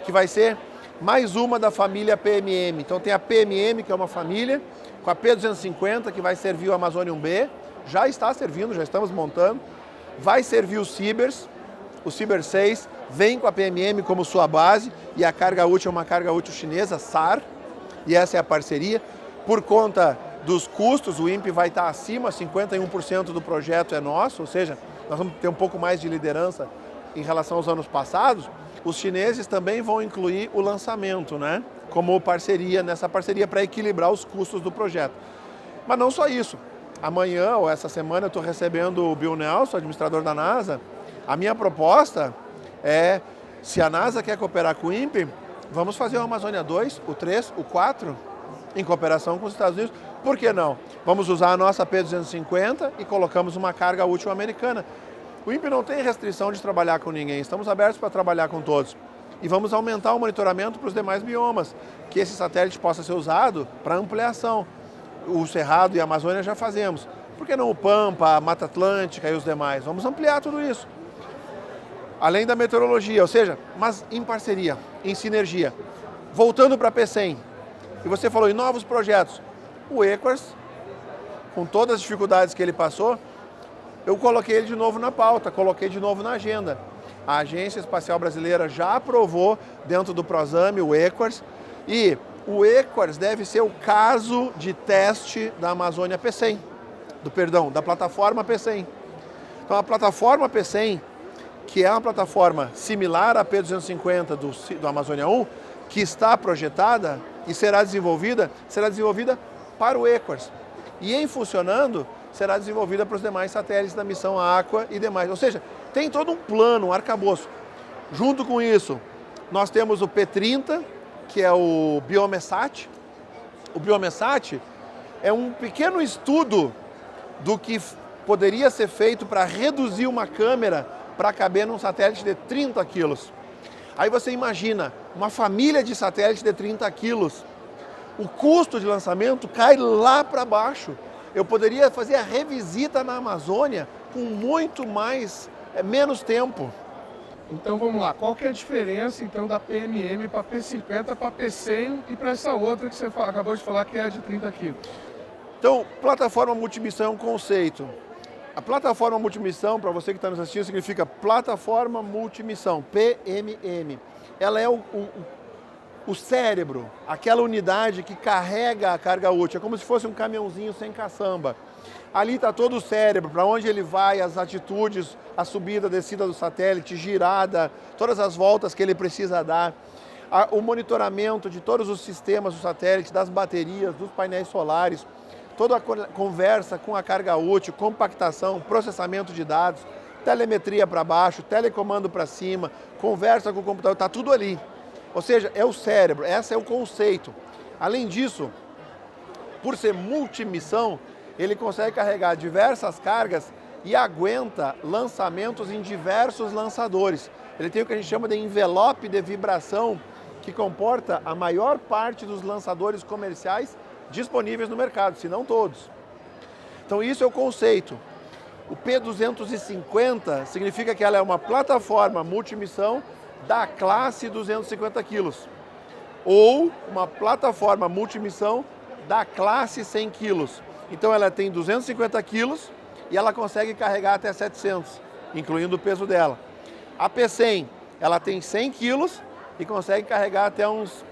que vai ser mais uma da família PMM. Então tem a PMM, que é uma família, com a P250, que vai servir o Amazônia 1B, já está servindo, já estamos montando, vai servir os Cibers, o Ciber 6, vem com a PMM como sua base, e a carga útil é uma carga útil chinesa, SAR, e essa é a parceria. Por conta dos custos, o INPE vai estar acima, 51% do projeto é nosso, ou seja, nós vamos ter um pouco mais de liderança em relação aos anos passados. Os chineses também vão incluir o lançamento, né, como parceria, nessa parceria para equilibrar os custos do projeto. Mas não só isso. Amanhã ou essa semana eu estou recebendo o Bill Nelson, administrador da NASA. A minha proposta é, se a NASA quer cooperar com o INPE, vamos fazer o Amazônia 2, o 3, o 4, em cooperação com os Estados Unidos. Por que não? Vamos usar a nossa P250 e colocamos uma carga útil americana. O INPE não tem restrição de trabalhar com ninguém, estamos abertos para trabalhar com todos. E vamos aumentar o monitoramento para os demais biomas, que esse satélite possa ser usado para ampliação. O Cerrado e a Amazônia já fazemos. Por que não o Pampa, a Mata Atlântica e os demais? Vamos ampliar tudo isso. Além da meteorologia, ou seja, mas em parceria, em sinergia. Voltando para a P100, e você falou em novos projetos. O EQUARS, com todas as dificuldades que ele passou, eu coloquei ele de novo na pauta, coloquei de novo na agenda. A Agência Espacial Brasileira já aprovou dentro do Prosame o EQUARS, e o EQUARS deve ser o caso de teste da Amazônia P100, da plataforma P100. Então a plataforma P100, que é uma plataforma similar à P250 do Amazônia 1, que está projetada e será desenvolvida para o EQUARS. E em funcionando, será desenvolvida para os demais satélites da missão Aqua e demais. Ou seja, tem todo um plano, um arcabouço. Junto com isso, nós temos o P30, que é o Biomesat. O Biomesat é um pequeno estudo do que poderia ser feito para reduzir uma câmera para caber num satélite de 30 quilos. Aí você imagina, uma família de satélites de 30 quilos. O custo de lançamento cai lá para baixo. Eu poderia fazer a revisita na Amazônia com muito menos tempo. Então vamos lá, qual que é a diferença então da PMM para P50, para P100 e para essa outra que você acabou de falar que é de 30 quilos? Então, plataforma multimissão é um conceito. A plataforma multimissão, para você que está nos assistindo, significa plataforma multimissão, PMM. Ela é o cérebro, aquela unidade que carrega a carga útil, é como se fosse um caminhãozinho sem caçamba. Ali está todo o cérebro, para onde ele vai, as atitudes, a subida, a descida do satélite, girada, todas as voltas que ele precisa dar, o monitoramento de todos os sistemas do satélite, das baterias, dos painéis solares, toda a conversa com a carga útil, compactação, processamento de dados, telemetria para baixo, telecomando para cima, conversa com o computador, está tudo ali. Ou seja, é o cérebro, esse é o conceito. Além disso, por ser multimissão, ele consegue carregar diversas cargas e aguenta lançamentos em diversos lançadores. Ele tem o que a gente chama de envelope de vibração, que comporta a maior parte dos lançadores comerciais disponíveis no mercado, se não todos. Então isso é o conceito. O P250 significa que ela é uma plataforma multimissão da classe 250 quilos, ou uma plataforma multimissão da classe 100 quilos. Então ela tem 250 quilos e ela consegue carregar até 700, incluindo o peso dela. A P100, ela tem 100 quilos e consegue carregar até uns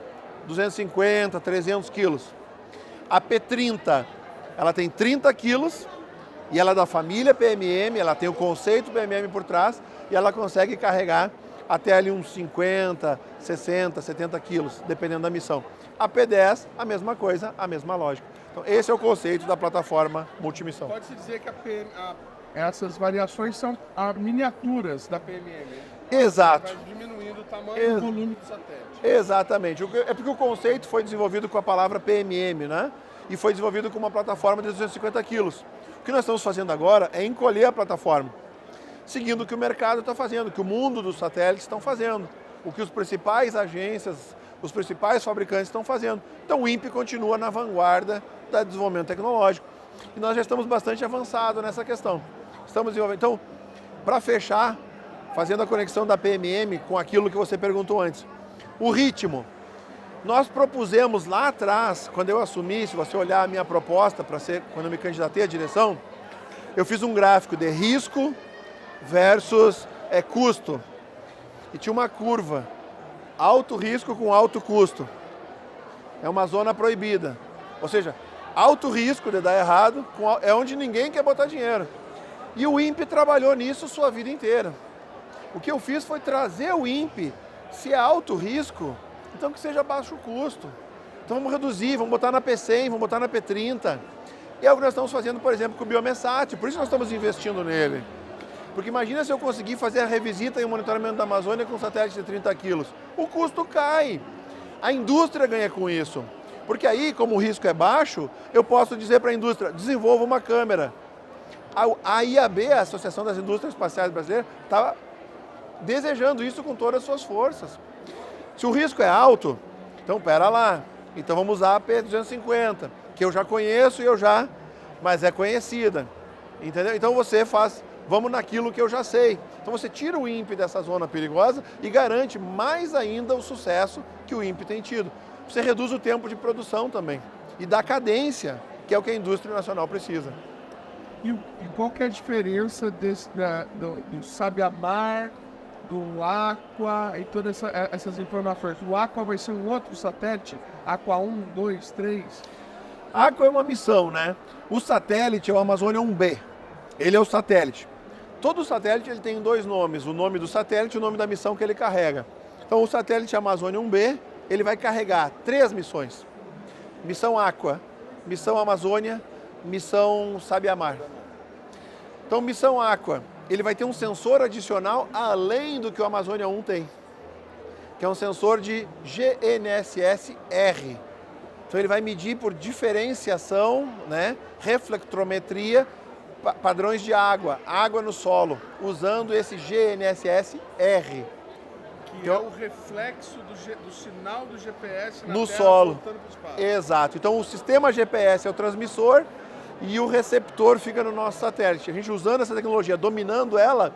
250, 300 quilos. A P30, ela tem 30 quilos e ela é da família PMM, ela tem o conceito PMM por trás e ela consegue carregar até ali uns 50, 60, 70 quilos, dependendo da missão. A P10, a mesma coisa, a mesma lógica. Então, esse é o conceito da plataforma multimissão. Pode-se dizer que essas variações são miniaturas da PMM. Exato. Vai diminuindo o tamanho e o volume do satélite. Exatamente. É porque o conceito foi desenvolvido com a palavra PMM, né? E foi desenvolvido com uma plataforma de 250 quilos. O que nós estamos fazendo agora é encolher a plataforma, seguindo o que o mercado está fazendo, o que o mundo dos satélites estão fazendo, o que os principais agências, os principais fabricantes estão fazendo. Então o INPE continua na vanguarda do desenvolvimento tecnológico. E nós já estamos bastante avançados nessa questão. Estamos desenvolvendo. Então, para fechar, fazendo a conexão da PMM com aquilo que você perguntou antes, o ritmo. Nós propusemos lá atrás, quando eu assumi, se você olhar a minha proposta, quando eu me candidatei à direção, eu fiz um gráfico de risco versus custo. E tinha uma curva, alto risco com alto custo. É uma zona proibida. Ou seja, alto risco de dar errado, é onde ninguém quer botar dinheiro. E o INPE trabalhou nisso sua vida inteira. O que eu fiz foi trazer o INPE, se é alto risco, então que seja baixo custo. Então vamos reduzir, vamos botar na P100, vamos botar na P30. E é o que nós estamos fazendo, por exemplo, com o Biomessat, por isso nós estamos investindo nele. Porque imagina se eu conseguir fazer a revisita e o monitoramento da Amazônia com um satélite de 30 quilos. O custo cai. A indústria ganha com isso. Porque aí, como o risco é baixo, eu posso dizer para a indústria, desenvolva uma câmera. A IAB, a Associação das Indústrias Espaciais Brasileiras, está desejando isso com todas as suas forças. Se o risco é alto, então pera lá. Então vamos usar a P250, que eu já conheço mas é conhecida. Entendeu? Então você faz, vamos naquilo que eu já sei. Então você tira o INPE dessa zona perigosa e garante mais ainda o sucesso que o INPE tem tido. Você reduz o tempo de produção também e dá cadência, que é o que a indústria nacional precisa. E qual que é a diferença do Sabiamar, do Aqua e todas essas informações? O Aqua vai ser um outro satélite? Aqua 1, 2, 3? Aqua é uma missão, né? O satélite é o Amazônia 1B. Ele é o satélite. Todo satélite ele tem dois nomes, o nome do satélite e o nome da missão que ele carrega. Então o satélite Amazônia 1B, ele vai carregar 3 missões. Missão Aqua, missão Amazônia, missão Sabiamar. Então missão Aqua, ele vai ter um sensor adicional além do que o Amazônia 1 tem, que é um sensor de GNSS-R. Então ele vai medir por diferenciação, né, reflectrometria, padrões de água no solo, usando esse GNSS-R. Que é o reflexo do sinal do GPS no solo. Voltando para o espaço. Exato. Então o sistema GPS é o transmissor e o receptor fica no nosso satélite. A gente usando essa tecnologia, dominando ela,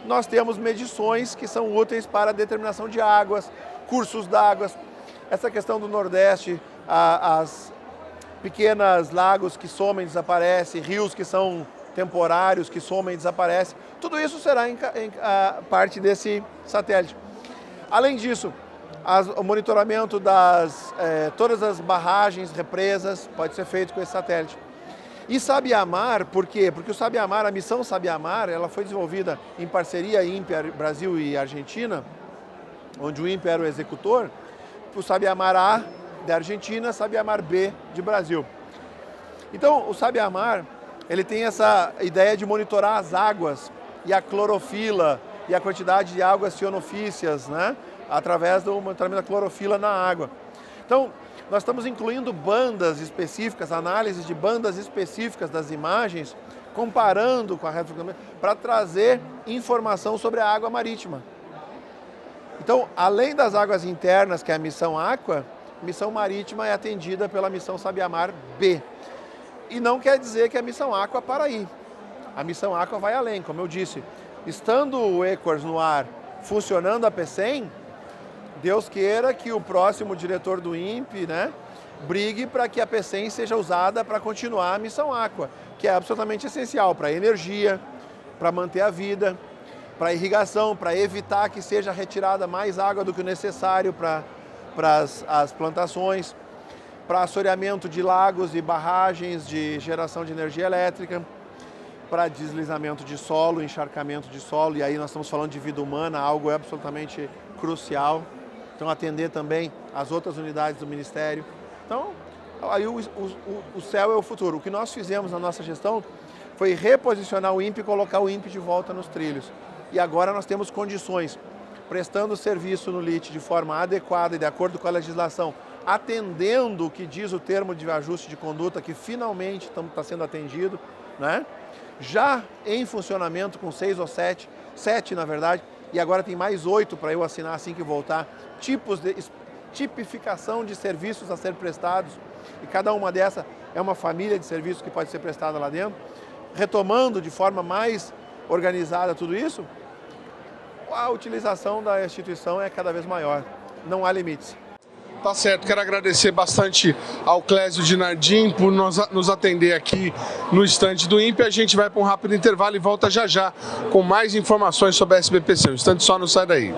nós temos medições que são úteis para a determinação de águas, cursos d'águas. Essa questão do Nordeste, as pequenas lagos que somem e desaparecem, rios que são temporários, que somem e desaparecem. Tudo isso será parte desse satélite. Além disso, o monitoramento todas as barragens, represas, pode ser feito com esse satélite. E Sabiamar, por quê? Porque o Sabiamar, a missão Sabiamar, ela foi desenvolvida em parceria INPE, Brasil e Argentina, onde o INPE era o executor, o Sabiamar A da Argentina, Sabiamar B de Brasil. Então, o Sabiamar, ele tem essa ideia de monitorar as águas e a clorofila e a quantidade de águas cianofícias, né, através do monitoramento da clorofila na água. Então, nós estamos incluindo bandas específicas, análises de bandas específicas das imagens, comparando com a reflectometria, para trazer informação sobre a água marítima. Então, além das águas internas, que é a missão Aqua, a missão marítima é atendida pela missão Sabiamar B. E não quer dizer que a missão Aqua para aí. A missão Aqua vai além, como eu disse. Estando o ECORS no ar, funcionando a P100, Deus queira que o próximo diretor do INPE, né, brigue para que a P100 seja usada para continuar a missão Aqua, que é absolutamente essencial para a energia, para manter a vida, para a irrigação, para evitar que seja retirada mais água do que o necessário para as plantações. para assoreamento de lagos e barragens de geração de energia elétrica, para deslizamento de solo, encharcamento de solo, e aí nós estamos falando de vida humana, algo absolutamente crucial. Então, atender também as outras unidades do Ministério. Então, aí o céu é o futuro. O que nós fizemos na nossa gestão foi reposicionar o INPE e colocar o INPE de volta nos trilhos. E agora nós temos condições, prestando serviço no LIT de forma adequada e de acordo com a legislação, atendendo o que diz o termo de ajuste de conduta, que finalmente está sendo atendido, né? Já em funcionamento com 6 ou 7 na verdade, e agora tem mais 8 para eu assinar assim que voltar, tipos de tipificação de serviços a ser prestados, e cada uma dessas é uma família de serviços que pode ser prestada lá dentro, retomando de forma mais organizada tudo isso, a utilização da instituição é cada vez maior, não há limites. Tá certo, quero agradecer bastante ao Clésio Dinardim por nos atender aqui no estande do INPE. A gente vai para um rápido intervalo e volta já já com mais informações sobre a SBPC. O estande só não sai daí.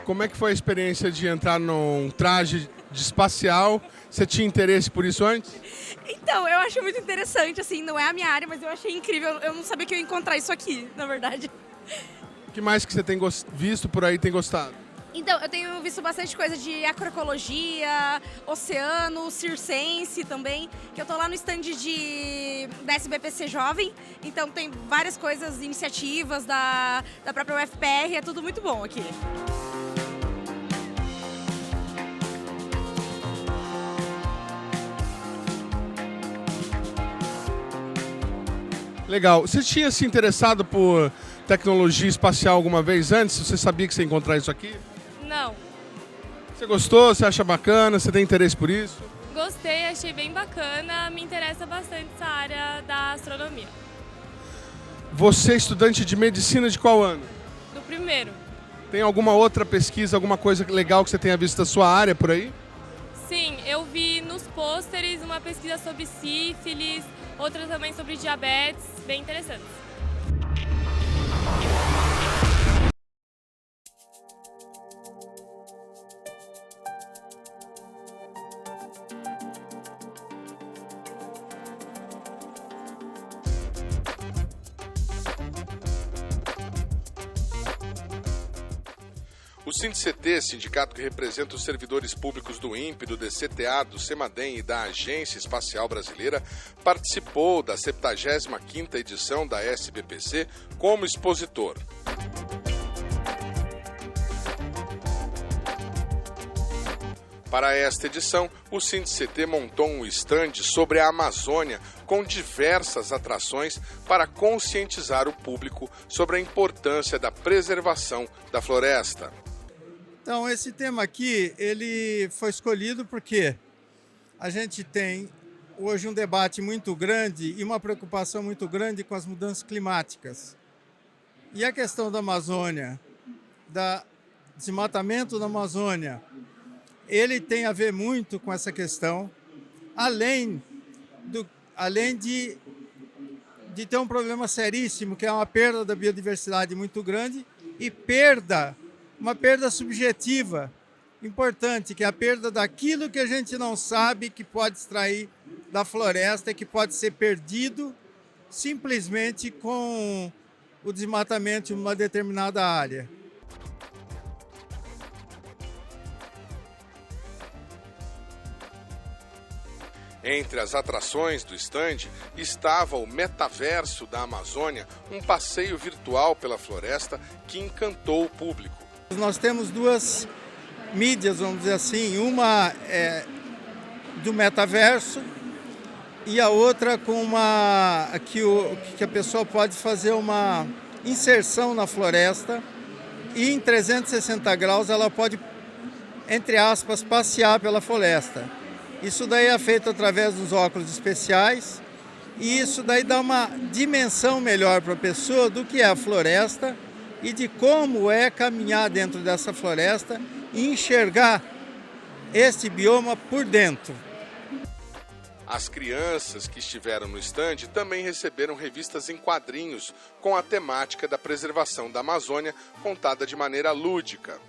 Como é que foi a experiência de entrar num traje de espacial? Você tinha interesse por isso antes? Então, eu acho muito interessante, assim, não é a minha área, mas eu achei incrível. Eu não sabia que eu ia encontrar isso aqui, na verdade. O que mais que você tem visto por aí e tem gostado? Então, eu tenho visto bastante coisa de agroecologia, oceano, circense também, que eu tô lá no stand da SBPC Jovem, então tem várias coisas, iniciativas da própria UFPR, é tudo muito bom aqui. Legal. Você tinha se interessado por tecnologia espacial alguma vez antes? Você sabia que você ia encontrar isso aqui? Não. Você gostou? Você acha bacana? Você tem interesse por isso? Gostei, achei bem bacana. Me interessa bastante essa área da astronomia. Você é estudante de medicina de qual ano? Do primeiro. Tem alguma outra pesquisa, alguma coisa legal que você tenha visto da sua área por aí? Sim, eu vi nos pôsteres uma pesquisa sobre sífilis, outra também sobre diabetes, bem interessante. O SINDCT, sindicato que representa os servidores públicos do INPE, do DCTA, do CEMADEM e da Agência Espacial Brasileira, participou da 75ª edição da SBPC como expositor. Para esta edição, o SINDCT montou um estande sobre a Amazônia com diversas atrações para conscientizar o público sobre a importância da preservação da floresta. Então, esse tema aqui, ele foi escolhido porque a gente tem hoje um debate muito grande e uma preocupação muito grande com as mudanças climáticas. E a questão da Amazônia, do desmatamento da Amazônia, ele tem a ver muito com essa questão, além de ter um problema seríssimo, que é uma perda da biodiversidade muito grande e uma perda subjetiva importante, que é a perda daquilo que a gente não sabe que pode extrair da floresta e que pode ser perdido simplesmente com o desmatamento de uma determinada área. Entre as atrações do estande estava o Metaverso da Amazônia, um passeio virtual pela floresta que encantou o público. Nós temos duas mídias, vamos dizer assim, uma é do metaverso e a outra com que a pessoa pode fazer uma inserção na floresta e em 360 graus ela pode entre aspas, passear pela floresta. Isso daí é feito através dos óculos especiais e isso daí dá uma dimensão melhor para a pessoa do que é a floresta e de como é caminhar dentro dessa floresta e enxergar este bioma por dentro. As crianças que estiveram no estande também receberam revistas em quadrinhos com a temática da preservação da Amazônia, contada de maneira lúdica.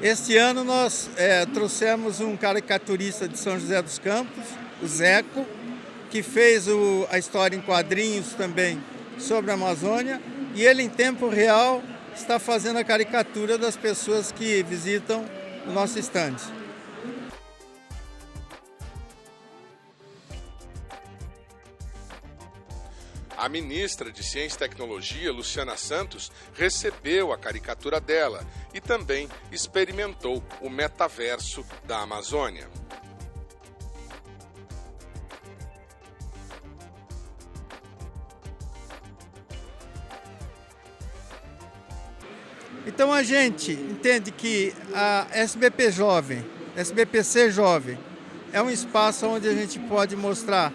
Este ano nós trouxemos um caricaturista de São José dos Campos, o Zeco, que fez a história em quadrinhos também sobre a Amazônia, e ele em tempo real está fazendo a caricatura das pessoas que visitam o nosso estande. A ministra de Ciência e Tecnologia, Luciana Santos, recebeu a caricatura dela e também experimentou o metaverso da Amazônia. Então a gente entende que a SBPC Jovem, é um espaço onde a gente pode mostrar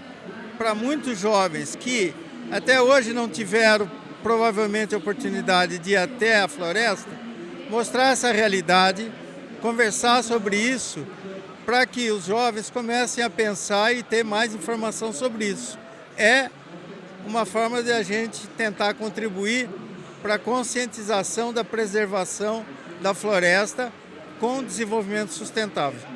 para muitos jovens que até hoje não tiveram provavelmente a oportunidade de ir até a floresta, mostrar essa realidade, conversar sobre isso, para que os jovens comecem a pensar e ter mais informação sobre isso. É uma forma de a gente tentar contribuir para a conscientização da preservação da floresta com desenvolvimento sustentável.